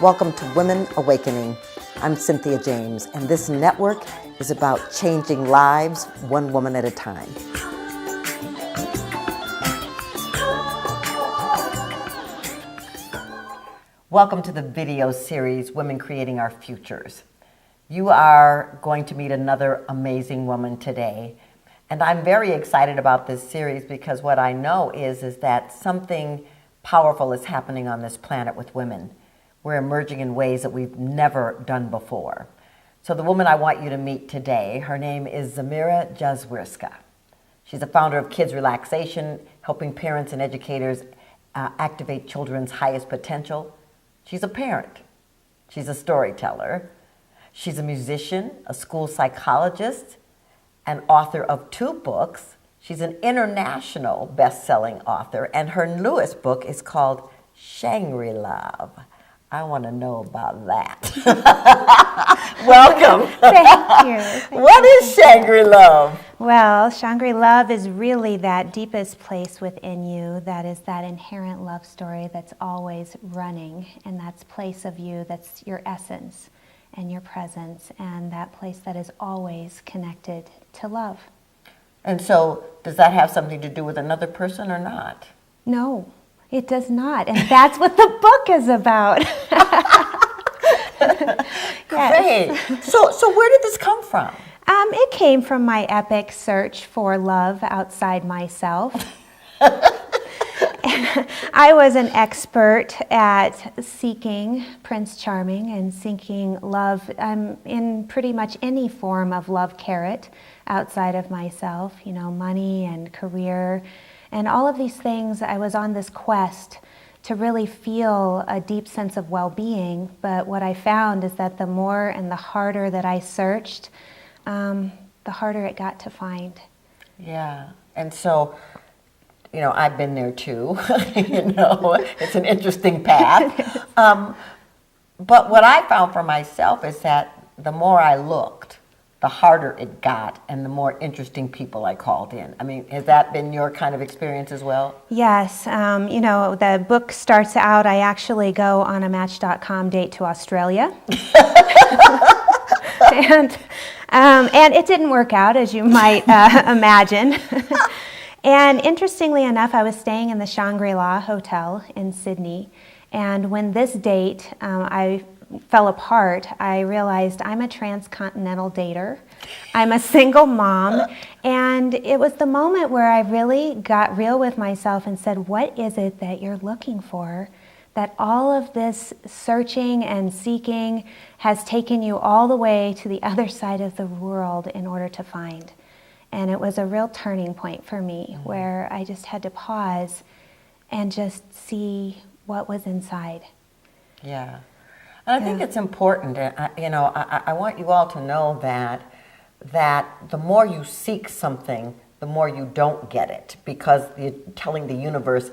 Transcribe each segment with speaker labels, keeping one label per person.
Speaker 1: Welcome to Women Awakening. I'm Cynthia James, and this network is about changing lives one woman at a time. Welcome to the video series, Women Creating Our Futures. You are going to meet another amazing woman today, and I'm very excited about this series because what I know is that something powerful is happening on this planet with women. We're emerging in ways that we've never done before. So the woman I want you to meet today, her name is Zemirah Jazwierska. She's the founder of Kids Relaxation, helping parents and educators activate children's highest potential. She's a parent. She's a storyteller. She's a musician, a school psychologist, and author of 2 books. She's an international best-selling author, and her newest book is called Shangri-La. I want to know about that. Welcome.
Speaker 2: Thank you.
Speaker 1: What is Shangri-La?
Speaker 2: Well, Shangri-La is really that deepest place within you that is that inherent love story that's always running, and that's place of you that's your essence and your presence, and that place that is always connected to love.
Speaker 1: And so, does that have something to do with another person or not?
Speaker 2: No. It does not, and that's what the book is about.
Speaker 1: Great. So where did this come from?
Speaker 2: It came from my epic search for love outside myself. I was an expert at seeking Prince Charming and seeking love in pretty much any form of love carrot outside of myself, money and career. And all of these things, I was on this quest to really feel a deep sense of well-being. But what I found is that the more and the harder that I searched, the harder it got to find.
Speaker 1: Yeah. And so, I've been there too. It's an interesting path. But what I found for myself is that the more I looked, the harder it got, and the more interesting people I called in. I mean, has that been your kind of experience as well?
Speaker 2: Yes. The book starts out, I actually go on a Match.com date to Australia. and it didn't work out, as you might imagine. And interestingly enough, I was staying in the Shangri-La Hotel in Sydney. And when this date, I fell apart, I realized I'm a transcontinental dater. I'm a single mom. And it was the moment where I really got real with myself and said, what is it that you're looking for? That all of this searching and seeking has taken you all the way to the other side of the world in order to find. And it was a real turning point for me where I just had to pause and just see what was inside.
Speaker 1: Yeah. And I think it's important, I want you all to know that the more you seek something, the more you don't get it, because you're telling the universe,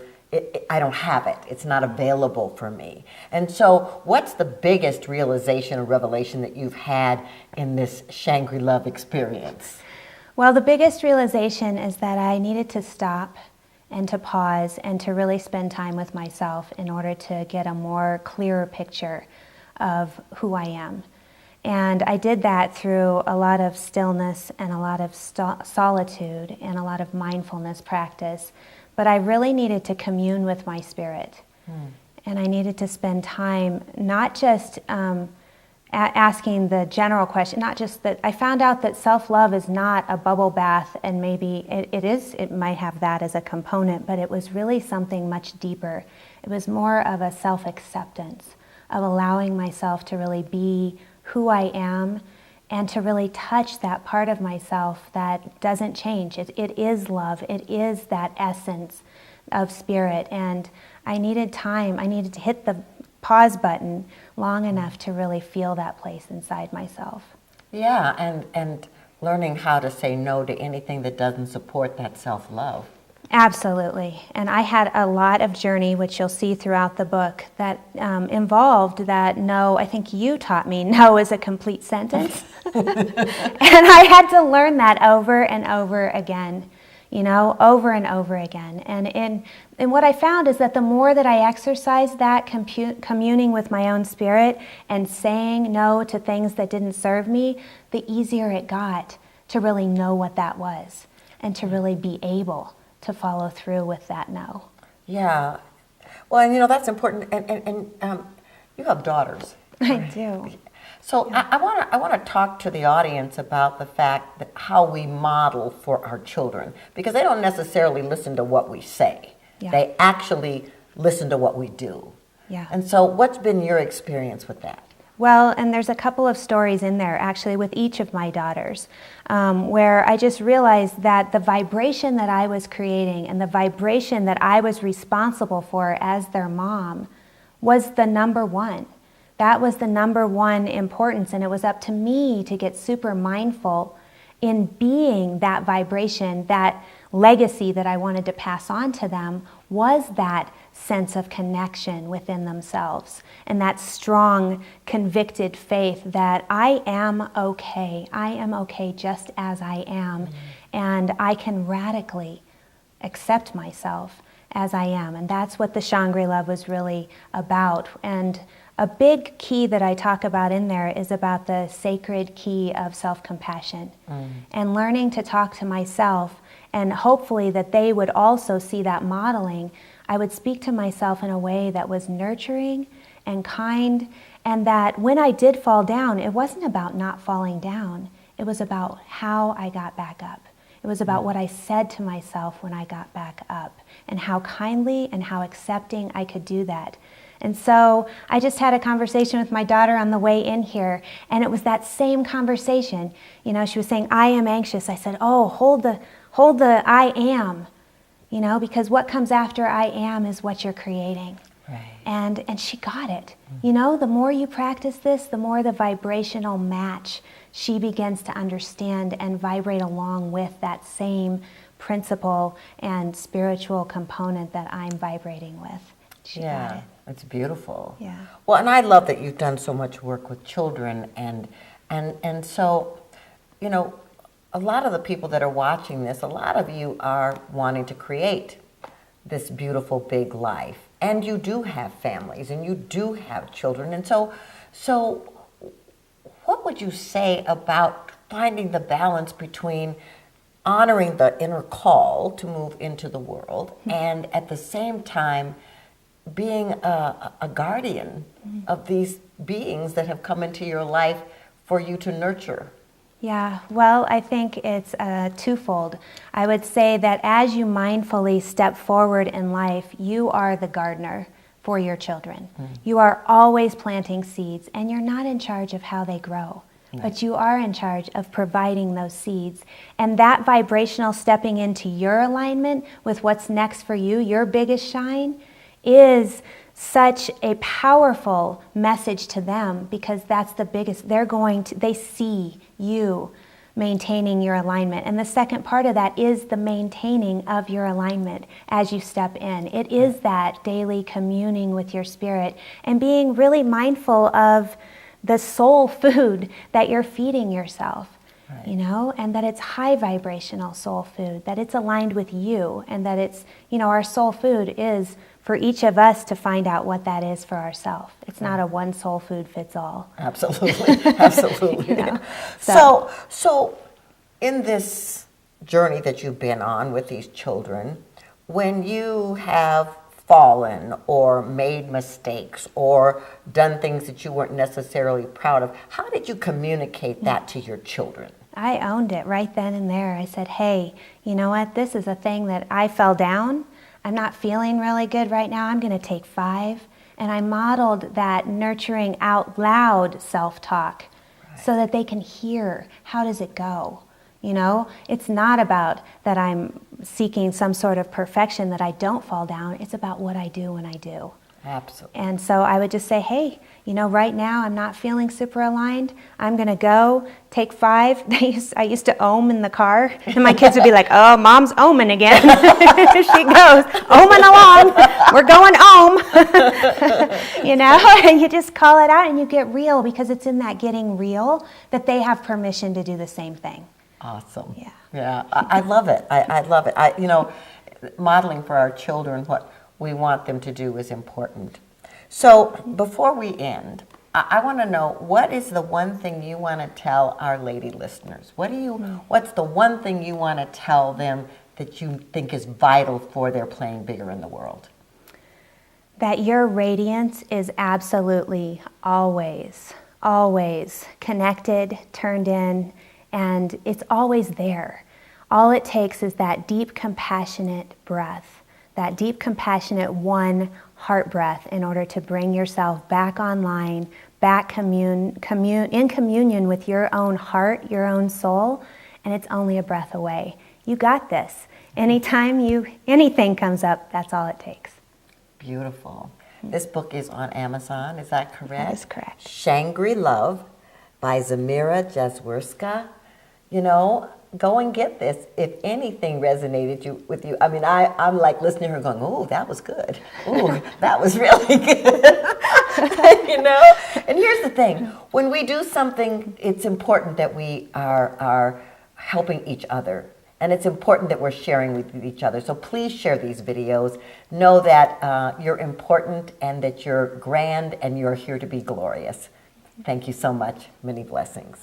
Speaker 1: I don't have it. It's not available for me. And so what's the biggest realization or revelation that you've had in this Shangri-La experience?
Speaker 2: Well, the biggest realization is that I needed to stop and to pause and to really spend time with myself in order to get a more clearer picture of who I am. And I did that through a lot of stillness and a lot of solitude and a lot of mindfulness practice. But I really needed to commune with my spirit. And I needed to spend time not just asking the general question, not just that. I found out that self-love is not a bubble bath, and maybe it might have that as a component, but it was really something much deeper. It was more of a self-acceptance, of allowing myself to really be who I am and to really touch that part of myself that doesn't change. It is love. It is that essence of spirit. And I needed time. I needed to hit the pause button long enough to really feel that place inside myself.
Speaker 1: Yeah, and learning how to say no to anything that doesn't support that self-love.
Speaker 2: Absolutely. And I had a lot of journey, which you'll see throughout the book, that involved that no. I think you taught me no is a complete sentence. And I had to learn that over and over again. over and over again. And what I found is that the more that I exercised that communing with my own spirit and saying no to things that didn't serve me, the easier it got to really know what that was and to really be able to follow through with that no.
Speaker 1: Yeah. Well, and that's important. And you have daughters.
Speaker 2: I do.
Speaker 1: So yeah. I want to talk to the audience about the fact that how we model for our children, because they don't necessarily listen to what we say.
Speaker 2: Yeah.
Speaker 1: They actually listen to what we do.
Speaker 2: Yeah.
Speaker 1: And so what's been your experience with that?
Speaker 2: Well, and there's a couple of stories in there actually with each of my daughters where I just realized that the vibration that I was creating and the vibration that I was responsible for as their mom was the number one. That was the number one importance, and it was up to me to get super mindful in being that vibration, that legacy that I wanted to pass on to them was that sense of connection within themselves and that strong, convicted faith that I am okay. I am okay just as I am, and I can radically accept myself as I am. And that's what the Shangri-La was really about. And a big key that I talk about in there is about the sacred key of self-compassion and learning to talk to myself, and hopefully that they would also see that modeling. I would speak to myself in a way that was nurturing and kind, and that when I did fall down, it wasn't about not falling down. It was about how I got back up. It was about what I said to myself when I got back up and how kindly and how accepting I could do that. And so I just had a conversation with my daughter on the way in here, and it was that same conversation. She was saying, I am anxious. I said, oh, hold the I am, because what comes after I am is what you're creating.
Speaker 1: Right.
Speaker 2: And she got it. The more you practice this, the more the vibrational match she begins to understand and vibrate along with that same principle and spiritual component that I'm vibrating with. She got it.
Speaker 1: It's beautiful.
Speaker 2: Yeah.
Speaker 1: Well, and I love that you've done so much work with children, and so, a lot of the people that are watching this, a lot of you are wanting to create this beautiful big life, and you do have families, and you do have children, and so what would you say about finding the balance between honoring the inner call to move into the world and at the same time being a guardian of these beings that have come into your life for you to nurture?
Speaker 2: Yeah, well, I think it's twofold. I would say that as you mindfully step forward in life, you are the gardener for your children. You are always planting seeds, and you're not in charge of how they grow. But you are in charge of providing those seeds. And that vibrational stepping into your alignment with what's next for you, your biggest shine, is such a powerful message to them, because that's the biggest. They see you maintaining your alignment. And the second part of that is the maintaining of your alignment as you step in. It is that daily communing with your spirit and being really mindful of the soul food that you're feeding yourself. Right. And that it's high vibrational soul food, that it's aligned with you, and that it's, our soul food is for each of us to find out what that is for ourselves. It's not a one soul food fits all.
Speaker 1: Absolutely, absolutely. So in this journey that you've been on with these children, when you have fallen or made mistakes or done things that you weren't necessarily proud of, how did you communicate that to your children?
Speaker 2: I owned it right then and there. I said, hey, you know what? This is a thing that I fell down. I'm not feeling really good right now. I'm going to take 5. And I modeled that nurturing out loud self-talk so that they can hear, how does it go? It's not about that I'm seeking some sort of perfection that I don't fall down. It's about what I do when I do.
Speaker 1: Absolutely.
Speaker 2: And so I would just say, hey, right now I'm not feeling super aligned. I'm going to go take 5. I used to ohm in the car, and my kids would be like, oh, Mom's ohming again. She goes, ohming along. We're going ohm. And you just call it out and you get real, because it's in that getting real that they have permission to do the same thing.
Speaker 1: Awesome.
Speaker 2: Yeah.
Speaker 1: Yeah, I love it. I love it. Modeling for our children what we want them to do is important. So before we end, I want to know, what is the one thing you want to tell our lady listeners? What's the one thing you want to tell them that you think is vital for their playing bigger in the world?
Speaker 2: That your radiance is absolutely always, always connected, turned in, and it's always there. All it takes is that deep, compassionate breath, that deep, compassionate one heart breath in order to bring yourself back online, back in communion with your own heart, your own soul, and it's only a breath away. You got this. Anytime anything comes up, that's all it takes.
Speaker 1: Beautiful. This book is on Amazon, is that correct?
Speaker 2: That is correct.
Speaker 1: Shangri Love by Zemirah Jazwierska. Go and get this. If anything resonated with you, I'm like listening to her going, "Oh, that was good. Oh, that was really good." And here's the thing: when we do something, it's important that we are helping each other, and it's important that we're sharing with each other. So please share these videos. Know that you're important and that you're grand and you're here to be glorious. Thank you so much. Many blessings.